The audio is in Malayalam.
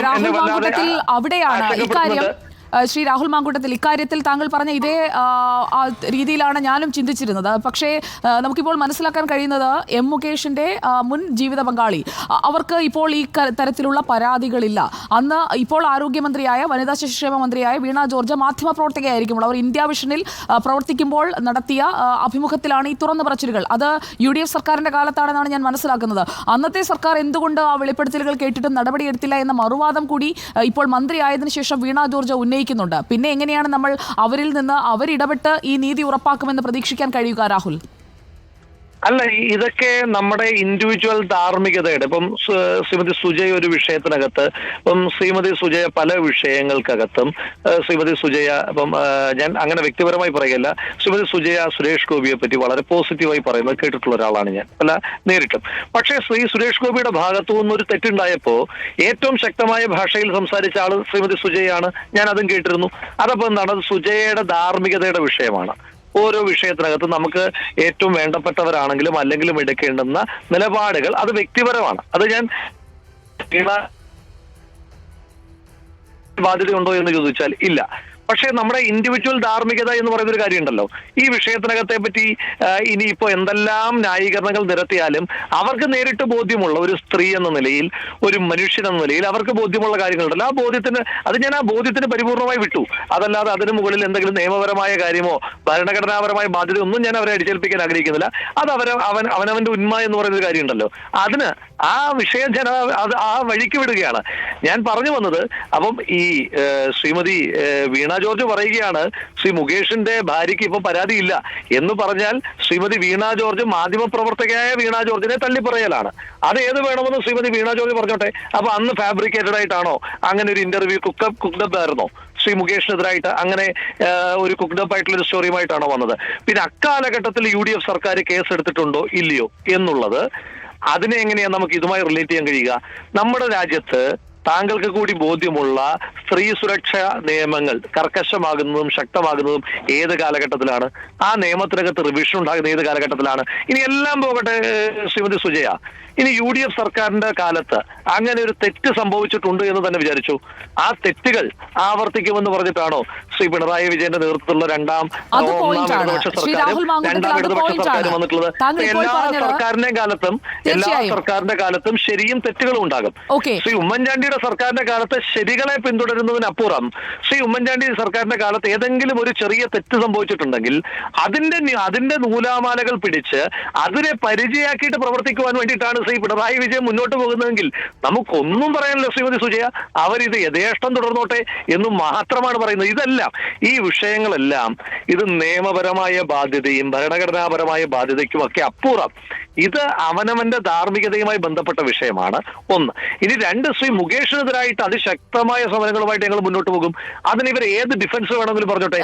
രാഹുൽ മാങ്കൂട്ടത്തിൽ അവിടെയാണ് ഇക്കാര്യം ശ്രീ രാഹുൽ മാങ്കൂട്ടത്തിൽ ഇക്കാര്യത്തിൽ താങ്കൾ പറഞ്ഞ ഇതേ രീതിയിലാണ് ഞാനും ചിന്തിച്ചിരുന്നത്. പക്ഷേ നമുക്കിപ്പോൾ മനസ്സിലാക്കാൻ കഴിയുന്നത് എം മുകേഷിന്റെ മുൻ ജീവിത പങ്കാളി അവർക്ക് ഇപ്പോൾ ഈ തരത്തിലുള്ള പരാതികളില്ല. അന്ന് ഇപ്പോൾ ആരോഗ്യമന്ത്രിയായ വനിതാ ശിശുക്ഷേമ മന്ത്രിയായ വീണ ജോർജ് മാധ്യമപ്രവർത്തകയായിരിക്കും. അവർ ഇന്ത്യ വിഷനിൽ പ്രവർത്തിക്കുമ്പോൾ നടത്തിയ അഭിമുഖത്തിലാണ് ഈ തുറന്നു പറച്ചിലുകൾ. അത് UDF സർക്കാരിന്റെ കാലത്താണെന്നാണ് ഞാൻ മനസ്സിലാക്കുന്നത്. അന്നത്തെ സർക്കാർ എന്തുകൊണ്ട് ആ വെളിപ്പെടുത്തലുകൾ കേട്ടിട്ടും നടപടിയെടുത്തില്ല എന്ന മറുവാദം കൂടി ഇപ്പോൾ മന്ത്രിയായതിനു ശേഷം വീണ ജോർജ് ഉന്നയിക്കുന്നുണ്ട്. പിന്നെ എങ്ങനെയാണ് നമ്മൾ അവരിൽ നിന്ന് അവരിടപെട്ട് ഈ നീതി ഉറപ്പാക്കുമെന്ന് പ്രതീക്ഷിക്കാൻ കഴിയുക രാഹുൽ? അല്ല, ഇതൊക്കെ നമ്മുടെ ഇൻഡിവിജ്വൽ ധാർമ്മികതയുടെ ഇപ്പം ശ്രീമതി സുജയ ഒരു വിഷയത്തിനകത്ത്, ഇപ്പം ശ്രീമതി സുജയ പല വിഷയങ്ങൾക്കകത്തും ശ്രീമതി സുജയ ഇപ്പം ഞാൻ അങ്ങനെ വ്യക്തിപരമായി പറയുകയല്ല, ശ്രീമതി സുജയ സുരേഷ് ഗോപിയെ പറ്റി വളരെ പോസിറ്റീവായി പറയുന്നത് കേട്ടിട്ടുള്ള ഒരാളാണ് ഞാൻ, അല്ല നേരിട്ടും. പക്ഷേ സുരേഷ് ഗോപിയുടെ ഭാഗത്തു നിന്നൊരു തെറ്റുണ്ടായപ്പോ ഏറ്റവും ശക്തമായ ഭാഷയിൽ സംസാരിച്ച ആള് ശ്രീമതി സുജയാണ്. ഞാൻ അതും കേട്ടിരുന്നു. അതപ്പോ എന്താണ്, അത് സുജയയുടെ ധാർമ്മികതയുടെ വിഷയമാണ്. ഓരോ വിഷയത്തിനകത്ത് നമുക്ക് ഏറ്റവും വേണ്ടപ്പെട്ടവരാണെങ്കിലും അല്ലെങ്കിലും എടുക്കേണ്ടുന്ന നിലപാടുകൾ അത് വ്യക്തിപരമാണ്. അത് ഞാൻ ബാധ്യതയുണ്ടോ എന്ന് ചോദിച്ചാൽ ഇല്ല. പക്ഷേ നമ്മുടെ ഇൻഡിവിജ്വൽ ധാർമ്മികത എന്ന് പറയുന്നൊരു കാര്യമുണ്ടല്ലോ. ഈ വിഷയത്തിനകത്തെ പറ്റി ഇനിയിപ്പോ എന്തെല്ലാം ന്യായീകരണങ്ങൾ നിരത്തിയാലും അവർക്ക് നേരിട്ട് ബോധ്യമുള്ള ഒരു സ്ത്രീ എന്ന നിലയിൽ, ഒരു മനുഷ്യൻ എന്ന നിലയിൽ അവർക്ക് ബോധ്യമുള്ള കാര്യങ്ങളുണ്ടല്ലോ. ആ ബോധ്യത്തിന് പരിപൂർണമായി വിട്ടു. അതല്ലാതെ അതിന് മുകളിൽ എന്തെങ്കിലും നിയമപരമായ കാര്യമോ ഭരണഘടനാപരമായ ബാധ്യത ഒന്നും ഞാൻ അവരെ അടിച്ചേൽപ്പിക്കാൻ ആഗ്രഹിക്കുന്നില്ല. അത് അവനവന്റെ ഉന്മ എന്ന് പറയുന്നൊരു കാര്യമുണ്ടല്ലോ. അതിന് ആ വിഷയം ഞാൻ ആ വഴിക്ക് വിടുകയാണ്. ഞാൻ പറഞ്ഞു വന്നത്, അപ്പം ഈ ശ്രീമതി വീണ ജോർജ് പറയുകയാണ് ശ്രീ മുകേഷിന്റെ ഭാര്യയ്ക്ക് ഇപ്പൊ പരാതിയില്ല എന്ന് പറഞ്ഞാൽ ശ്രീമതി വീണ ജോർജ് മാധ്യമപ്രവർത്തകയായ വീണ ജോർജിനെ തള്ളിപ്പറയലാണ്. അത് ഏത് വേണമെന്ന് ശ്രീമതി വീണ ജോർജ് പറഞ്ഞോട്ടെ. അപ്പൊ അന്ന് ഫാബ്രിക്കേറ്റഡ് ആയിട്ടാണോ അങ്ങനെ ഒരു ഇന്റർവ്യൂ കുക്ക്ഡപ്പ് ആയിരുന്നോ ശ്രീ മുകേഷിനെതിരായിട്ട്? അങ്ങനെ ഒരു കുക്ക്ഡപ്പ് ആയിട്ടുള്ള ഒരു സ്റ്റോറിയുമായിട്ടാണോ വന്നത്? പിന്നെ അക്കാലഘട്ടത്തിൽ UDF സർക്കാർ കേസ് എടുത്തിട്ടുണ്ടോ ഇല്ലയോ എന്നുള്ളത്, അതിനെ എങ്ങനെയാണ് നമുക്ക് ഇതുമായി റിലേറ്റ് ചെയ്യാൻ കഴിയുക? നമ്മുടെ രാജ്യത്ത് താങ്കൾക്ക് കൂടി ബോധ്യമുള്ള സ്ത്രീ സുരക്ഷാ നിയമങ്ങൾ കർക്കശമാകുന്നതും ശക്തമാകുന്നതും ഏത് കാലഘട്ടത്തിലാണ്? ആ നിയമത്തിനകത്ത് റിവിഷൻ ഉണ്ടാകുന്ന ഏത് കാലഘട്ടത്തിലാണ്? ഇനി എല്ലാം പോകട്ടെ ശ്രീമതി സുജയ, ഇനി UDF സർക്കാരിന്റെ കാലത്ത് അങ്ങനെ ഒരു തെറ്റ് സംഭവിച്ചിട്ടുണ്ട് എന്ന് തന്നെ വിചാരിച്ചു. ആ തെറ്റുകൾ ആവർത്തിക്കുമെന്ന് പറഞ്ഞിട്ടാണോ ശ്രീ പിണറായി വിജയന്റെ നേതൃത്വത്തിലുള്ള രണ്ടാം ഇടതുപക്ഷ സർക്കാരും വന്നിട്ടുള്ളത്? എല്ലാ സർക്കാരിന്റെ കാലത്തും ശരിയും തെറ്റുകളും ഉണ്ടാകും. ശ്രീ ഉമ്മൻചാണ്ടിയുടെ സർക്കാരിന്റെ കാലത്ത് ശരികളെ പിന്തുടരുന്നതിനപ്പുറം ശ്രീ ഉമ്മൻചാണ്ടി സർക്കാരിന്റെ കാലത്ത് ഏതെങ്കിലും ഒരു ചെറിയ തെറ്റ് സംഭവിച്ചിട്ടുണ്ടെങ്കിൽ അതിന്റെ നൂലാമാലകൾ പിടിച്ച് അതിനെ പരിചയാക്കിയിട്ട് പ്രവർത്തിക്കുവാൻ വേണ്ടിയിട്ടാണ് ശ്രീ പിണറായി വിജയൻ മുന്നോട്ട് പോകുന്നതെങ്കിൽ നമുക്കൊന്നും പറയാനില്ല ശ്രീമതി സുജയ. അവരിത് യഥേഷ്ടം തുടർന്നോട്ടെ എന്നും മാത്രമാണ് പറയുന്നത്. ഇതെല്ലാം, ഈ വിഷയങ്ങളെല്ലാം ഇത് നിയമപരമായ ബാധ്യതയും ഭരണഘടനാപരമായ ബാധ്യതയ്ക്കും ഒക്കെ അപ്പുറം ഇത് അവനവന്റെ ധാർമ്മികതയുമായി ബന്ധപ്പെട്ട വിഷയമാണ്. ഒന്ന്. ഇനി രണ്ട്, ശ്രീ മുകേഷിനെതിരായിട്ട് അതിശക്തമായ സമരങ്ങളുമായിട്ട് ഞങ്ങൾ മുന്നോട്ട് പോകും. അതിന് ഇവർ ഏത് ഡിഫൻസ് വേണമെങ്കിലും പറഞ്ഞോട്ടെ.